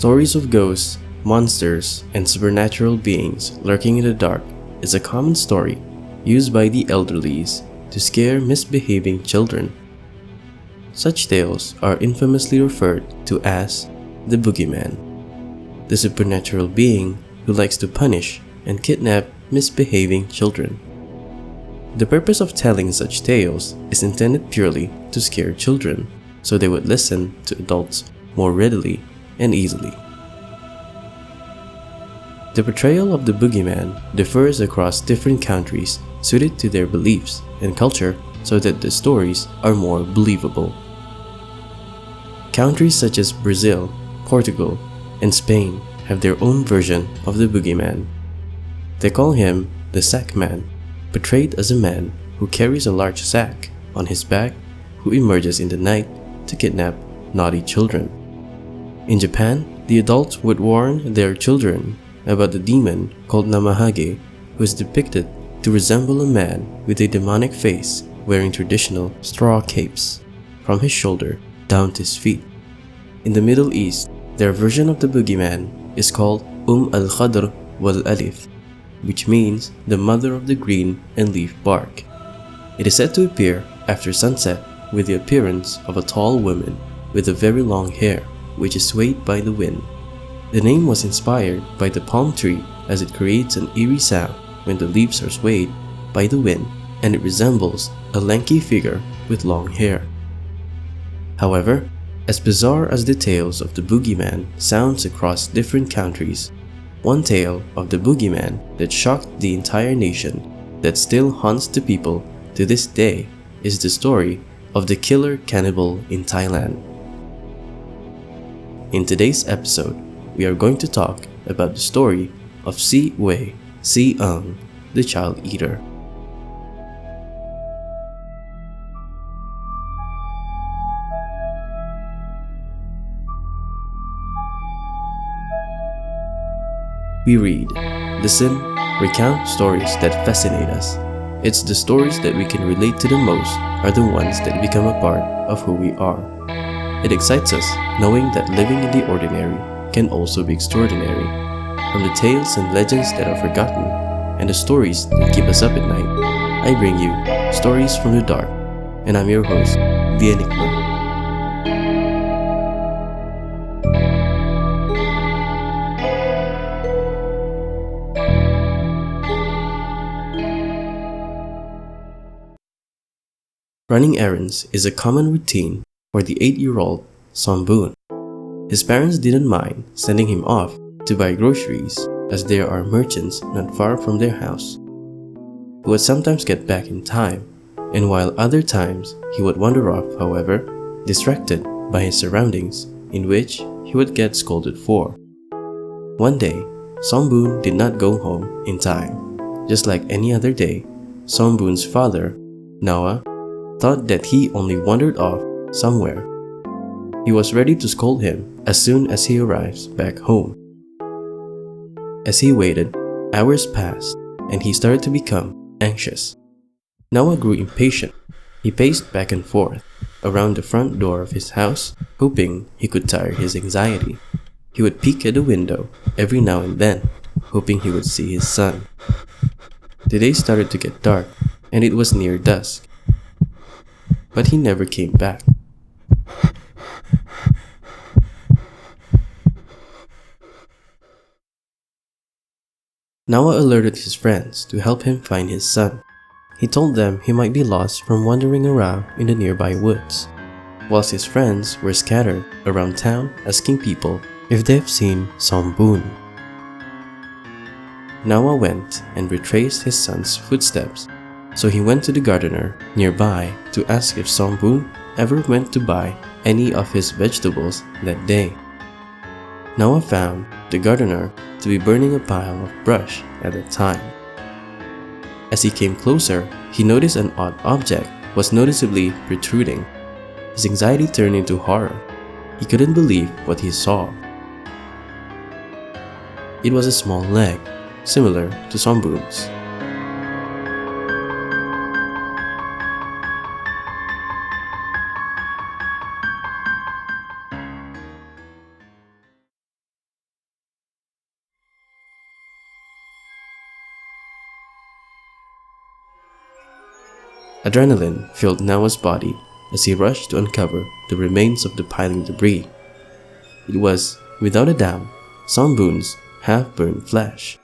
Stories of ghosts, monsters, and supernatural beings lurking in the dark is a common story used by the elderlies to scare misbehaving children. Such tales are infamously referred to as the boogeyman, the supernatural being who likes to punish and kidnap misbehaving children. The purpose of telling such tales is intended purely to scare children so they would listen to adults more readily and easily. The portrayal of the boogeyman differs across different countries suited to their beliefs and culture so that the stories are more believable. Countries such as Brazil, Portugal, and Spain have their own version of the boogeyman. They call him the sack man, portrayed as a man who carries a large sack on his back who emerges in the night to kidnap naughty children. In Japan, the adults would warn their children about the demon called Namahage, who is depicted to resemble a man with a demonic face wearing traditional straw capes from his shoulder down to his feet. In the Middle East, their version of the boogeyman is called al-Khadr wal-Alif, which means the mother of the green and leaf bark. It is said to appear after sunset with the appearance of a tall woman with a very long hair which is swayed by the wind. The name was inspired by the palm tree as it creates an eerie sound when the leaves are swayed by the wind, and it resembles a lanky figure with long hair. However, as bizarre as the tales of the boogeyman sounds across different countries, one tale of the boogeyman that shocked the entire nation that still haunts the people to this day is the story of the killer cannibal in Thailand. In today's episode, we are going to talk about the story of sae-ung, the child eater. We read, listen, recount stories that fascinate us. It's the stories that we can relate to the most are the ones that become a part of who we are. It excites us knowing that living in the ordinary can also be extraordinary. From the tales and legends that are forgotten and the stories that keep us up at night, I bring you Stories from the Dark, and I'm your host, The Enigma. Running errands is a common routine for the 8-year-old Boon. His parents didn't mind sending him off to buy groceries as there are merchants not far from their house. He would sometimes get back in time, and while other times he would wander off, however, distracted by his surroundings, in which he would get scolded for. One day, Boon did not go home in time. Just like any other day, Boon's father, Noah, thought that he only wandered off somewhere. He was ready to scold him as soon as he arrives back home. As he waited, hours passed and he started to become anxious. Noah grew impatient. He paced back and forth around the front door of his house, hoping he could tire his anxiety. He would peek at the window every now and then, hoping he would see his son. The day started to get dark and it was near dusk, but he never came back. Noah alerted his friends to help him find his son. He told them he might be lost from wandering around in the nearby woods, whilst his friends were scattered around town asking people if they've seen Boon. Noah went and retraced his son's footsteps, so he went to the gardener nearby to ask if Boon ever went to buy any of his vegetables that day. Noah found the gardener to be burning a pile of brush at the time. As he came closer, he noticed an odd object was noticeably protruding. His anxiety turned into horror. He couldn't believe what he saw. It was a small leg, similar to Boon's. Adrenaline filled Nawa's body as he rushed to uncover the remains of the piling debris. It was, without a doubt, Songbun's half-burned flesh.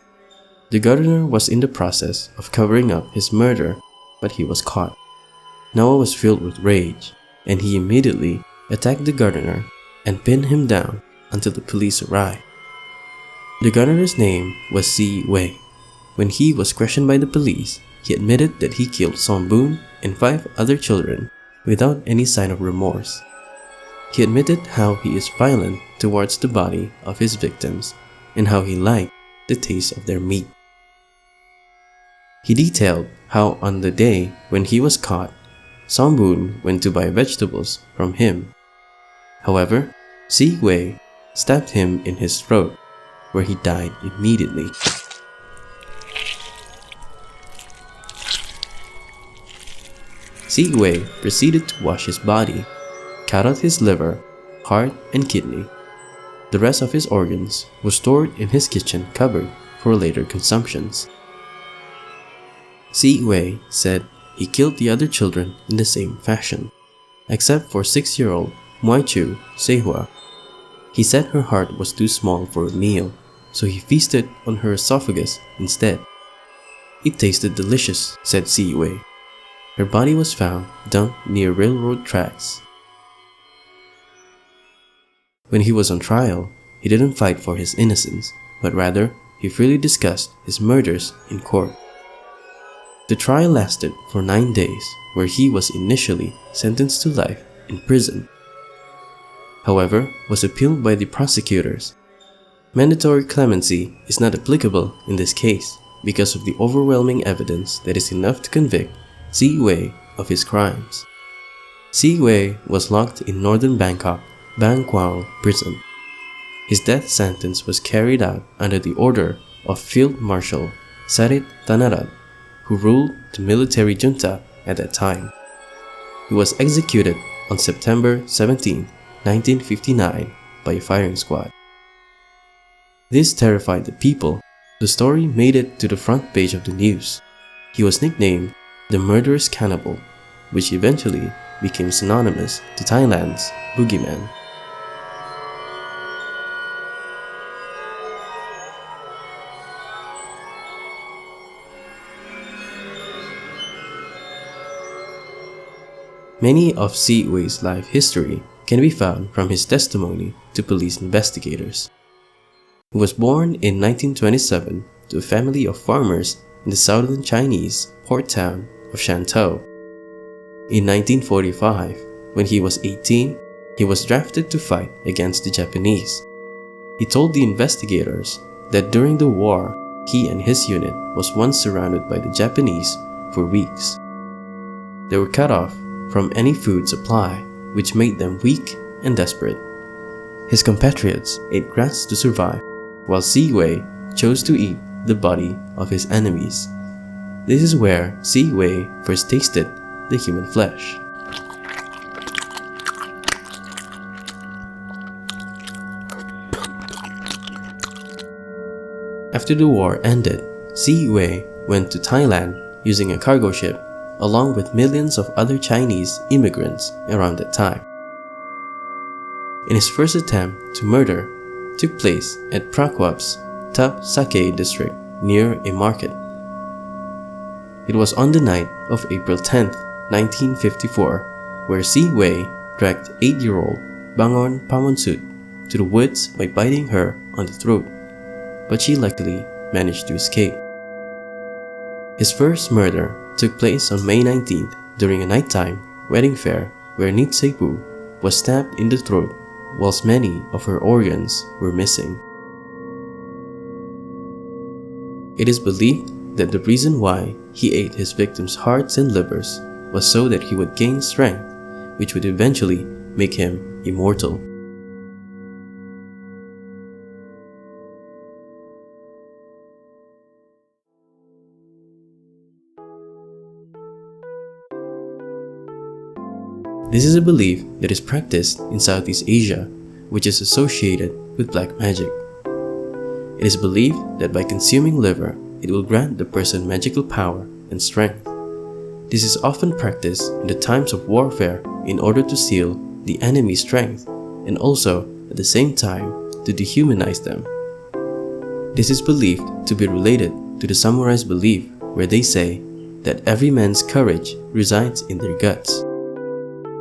The gardener was in the process of covering up his murder, but he was caught. Nawa was filled with rage, and he immediately attacked the gardener and pinned him down until the police arrived. The gardener's name was sae-ung. When he was questioned by the police, he admitted that he killed Songbun and 5 other children without any sign of remorse. He admitted how he is violent towards the body of his victims and how he liked the taste of their meat. He detailed how on the day when he was caught, Songbun went to buy vegetables from him. However, sae-ung stabbed him in his throat, where he died immediately. Sae-ung proceeded to wash his body, cut out his liver, heart, and kidney. The rest of his organs were stored in his kitchen cupboard for later consumptions. sae-ung said he killed the other children in the same fashion, except for 6-year-old Moichu Sehua. He said her heart was too small for a meal, so he feasted on her esophagus instead. It tasted delicious, said sae-ung. Her body was found dumped near railroad tracks. When he was on trial, he didn't fight for his innocence, but rather he freely discussed his murders in court. The trial lasted for 9 days, where he was initially sentenced to life in prison. However, was appealed by the prosecutors. Mandatory clemency is not applicable in this case because of the overwhelming evidence that is enough to convict sae-ung of his crimes. sae-ung was locked in northern Bangkok, Bang Kwang prison. His death sentence was carried out under the order of Field Marshal Sarit Tanarat, who ruled the military junta at that time. He was executed on September 17, 1959 by a firing squad. This terrified the people. The story made it to the front page of the news. He was nicknamed the murderous cannibal, which eventually became synonymous to Thailand's boogeyman. Many of sae-ung's life history can be found from his testimony to police investigators. He was born in 1927 to a family of farmers in the southern Chinese port town of Shantou. In 1945, when he was 18, he was drafted to fight against the Japanese. He told the investigators that during the war, he and his unit was once surrounded by the Japanese for weeks. They were cut off from any food supply, which made them weak and desperate. His compatriots ate grass to survive, while sae-ung chose to eat the body of his enemies. This is where sae-ung first tasted the human flesh. After the war ended, sae-ung went to Thailand using a cargo ship along with millions of other Chinese immigrants around that time. In his first attempt to murder took place at Prakwap's Thap Sake district near a market. It was on the night of April 10, 1954, where sae-ung dragged 8-year-old Bangon Pamonsut to the woods by biting her on the throat, but she luckily managed to escape. His first murder took place on May 19th during a nighttime wedding fair where Nitsepu was stabbed in the throat whilst many of her organs were missing. It is believed that the reason why he ate his victims' hearts and livers was so that he would gain strength, which would eventually make him immortal. This is a belief that is practiced in Southeast Asia, which is associated with black magic. It is believed that by consuming liver, it will grant the person magical power and strength. This is often practiced in the times of warfare in order to seal the enemy's strength and also at the same time to dehumanize them. This is believed to be related to the samurai's belief where they say that every man's courage resides in their guts.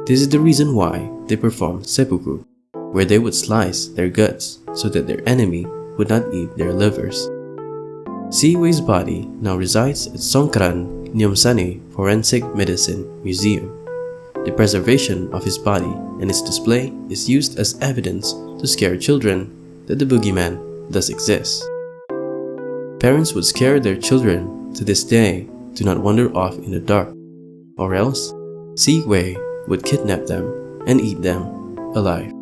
This is the reason why they perform seppuku, where they would slice their guts so that their enemy would not eat their livers. Si-Wei's body now resides at Songkran Nyomsani Forensic Medicine Museum. The preservation of his body and its display is used as evidence to scare children that the boogeyman does exist. Parents would scare their children to this day to not wander off in the dark, or else Si-Wei would kidnap them and eat them alive.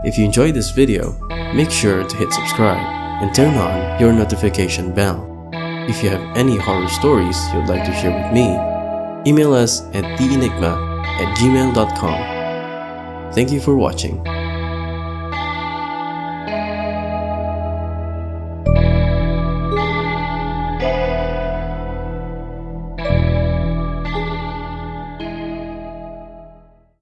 If you enjoyed this video, make sure to hit subscribe and turn on your notification bell. If you have any horror stories you'd like to share with me, email us at theenigma@gmail.com. Thank you for watching.